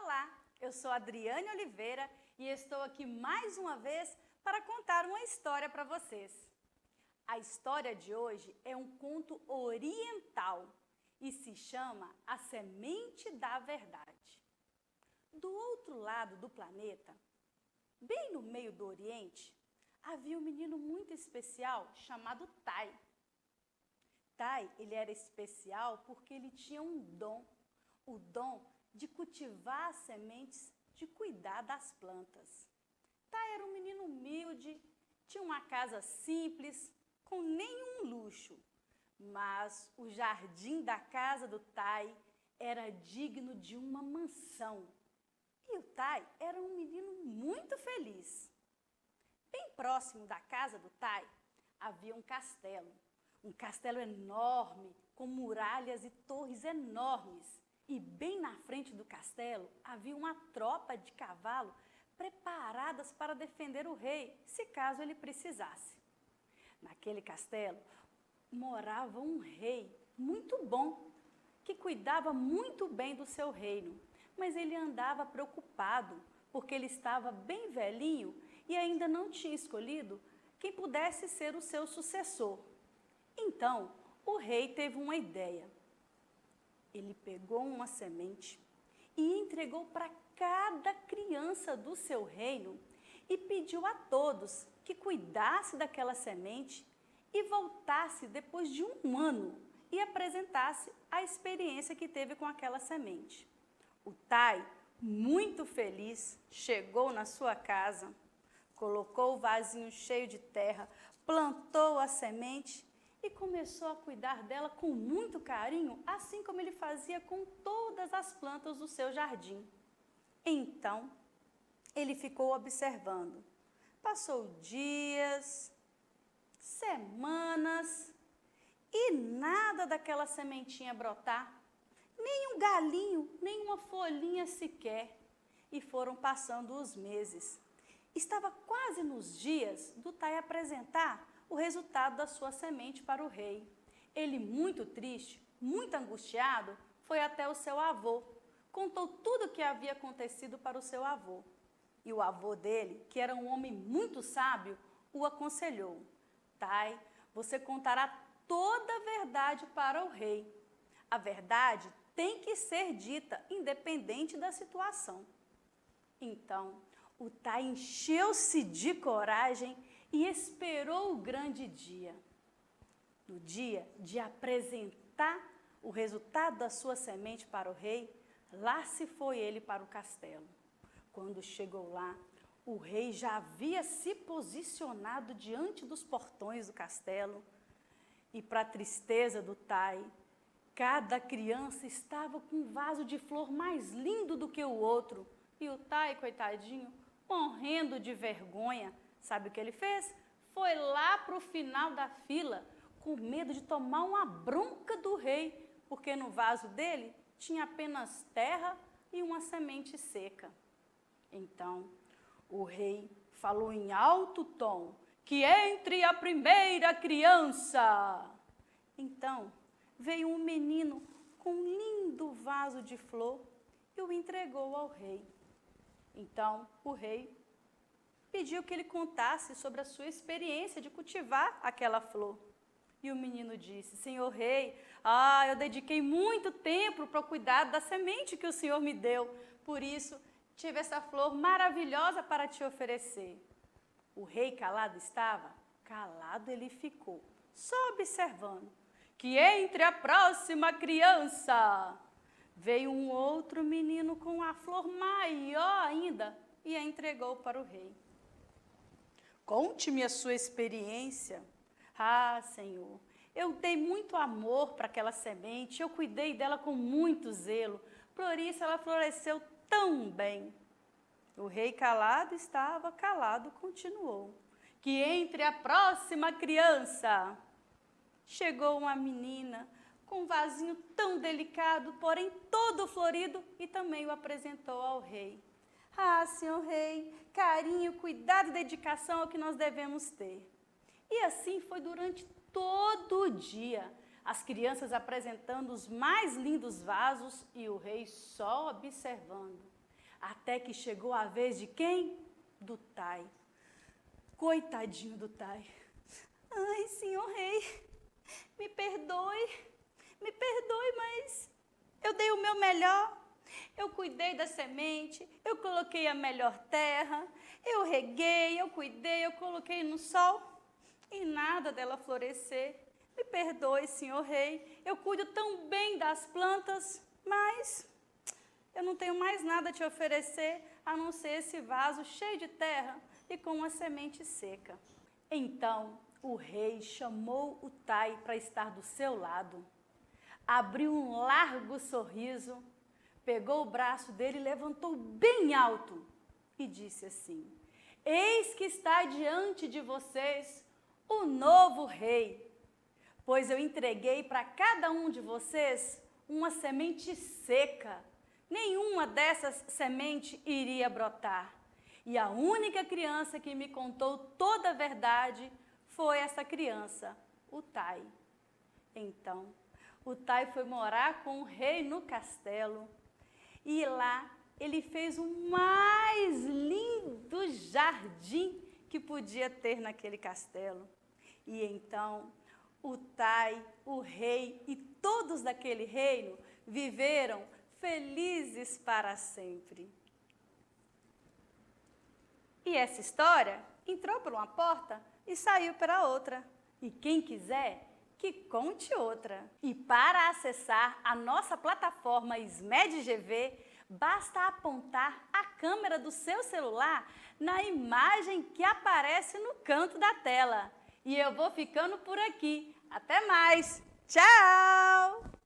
Olá, eu sou Adriane Oliveira e estou aqui mais uma vez para contar uma história para vocês. A história de hoje é um conto oriental e se chama A Semente da Verdade. Do outro lado do planeta, bem no meio do Oriente, havia um menino muito especial chamado Tai. Tai, ele era especial porque ele tinha um dom, o dom de cultivar as sementes, de cuidar das plantas. Tai era um menino humilde, tinha uma casa simples, com nenhum luxo, mas o jardim da casa do Tai era digno de uma mansão. E o Tai era um menino muito feliz. Bem próximo da casa do Tai havia um castelo enorme, com muralhas e torres enormes. E bem na frente do castelo havia uma tropa de cavalo preparadas para defender o rei, se caso ele precisasse. Naquele castelo morava um rei muito bom, que cuidava muito bem do seu reino, mas ele andava preocupado, porque ele estava bem velhinho e ainda não tinha escolhido quem pudesse ser o seu sucessor. Então, o rei teve uma ideia. Ele pegou uma semente e entregou para cada criança do seu reino e pediu a todos que cuidasse daquela semente e voltasse depois de um ano e apresentasse a experiência que teve com aquela semente. O Tai, muito feliz, chegou na sua casa, colocou o vasinho cheio de terra, plantou a semente e começou a cuidar dela com muito carinho, assim como ele fazia com todas as plantas do seu jardim. Então, ele ficou observando. Passou dias, semanas e nada daquela sementinha brotar, nem um galinho, nem uma folhinha sequer. E foram passando os meses. Estava quase nos dias do Tai apresentar o resultado da sua semente para o rei. Ele, muito triste, muito angustiado, foi até o seu avô. Contou tudo o que havia acontecido para o seu avô. E o avô dele, que era um homem muito sábio, o aconselhou. Tai, você contará toda a verdade para o rei. A verdade tem que ser dita, independente da situação. Então, o Tai encheu-se de coragem e esperou o grande dia. No dia de apresentar o resultado da sua semente para o rei, lá se foi ele para o castelo. Quando chegou lá, o rei já havia se posicionado diante dos portões do castelo e, para a tristeza do Tai, cada criança estava com um vaso de flor mais lindo do que o outro. E o Tai, coitadinho, morrendo de vergonha, sabe o que ele fez? Foi lá para o final da fila, com medo de tomar uma bronca do rei, porque no vaso dele tinha apenas terra e uma semente seca. Então, o rei falou em alto tom que entre a primeira criança. Então, veio um menino com um lindo vaso de flor e o entregou ao rei. Então, o rei pediu que ele contasse sobre a sua experiência de cultivar aquela flor. E o menino disse: Senhor rei, eu dediquei muito tempo para cuidar da semente que o Senhor me deu. Por isso, tive essa flor maravilhosa para te oferecer. O rei calado estava? Calado ele ficou, só observando. Que entre a próxima criança. Veio um outro menino com a flor maior ainda e a entregou para o rei. Conte-me a sua experiência. Senhor, eu dei muito amor para aquela semente, eu cuidei dela com muito zelo, por isso ela floresceu tão bem. O rei calado estava, calado continuou. Que entre a próxima criança. Chegou uma menina com um vasinho tão delicado, porém todo florido, e também o apresentou ao rei. Senhor rei, carinho, cuidado e dedicação é o que nós devemos ter. E assim foi durante todo o dia, as crianças apresentando os mais lindos vasos e o rei só observando. Até que chegou a vez de quem? Do Tai. Coitadinho do Tai. Ai, senhor rei, me perdoe, mas eu dei o meu melhor. Eu cuidei da semente, eu coloquei a melhor terra, eu reguei, eu cuidei, eu coloquei no sol e nada dela florescer. Me perdoe, senhor rei, eu cuido tão bem das plantas, mas eu não tenho mais nada a te oferecer, a não ser esse vaso cheio de terra e com uma semente seca. Então, o rei chamou o Tai para estar do seu lado, abriu um largo sorriso, pegou o braço dele e levantou bem alto e disse assim: eis que está diante de vocês o novo rei, pois eu entreguei para cada um de vocês uma semente seca. Nenhuma dessas sementes iria brotar. E a única criança que me contou toda a verdade foi essa criança, o Tai. Então, o Tai foi morar com o rei no castelo. E lá ele fez o mais lindo jardim que podia ter naquele castelo. E então o Tai, o rei e todos daquele reino viveram felizes para sempre. E essa história entrou por uma porta e saiu pela outra. E quem quiser, que conte outra. E para acessar a nossa plataforma SMED-GV, basta apontar a câmera do seu celular na imagem que aparece no canto da tela. E eu vou ficando por aqui. Até mais! Tchau!